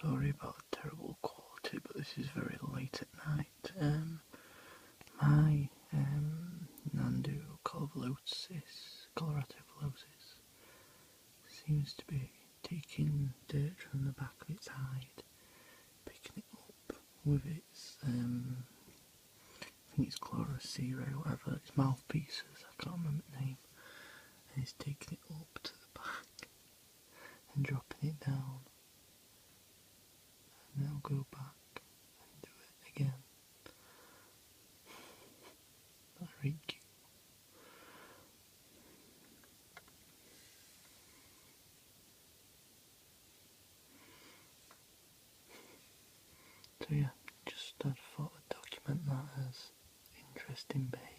Sorry about the terrible quality, but this is very late at night. My N.Coloratovillosis seems to be taking dirt from the back of its hide, picking it up with its, I think it's Chlorocera or whatever, its mouthpieces, I can't remember the name, and it's taking it up to the back and dropping it down, and then it'll go back and do it again. That's really cute. So yeah, just I thought I'd document that as interesting behaviour.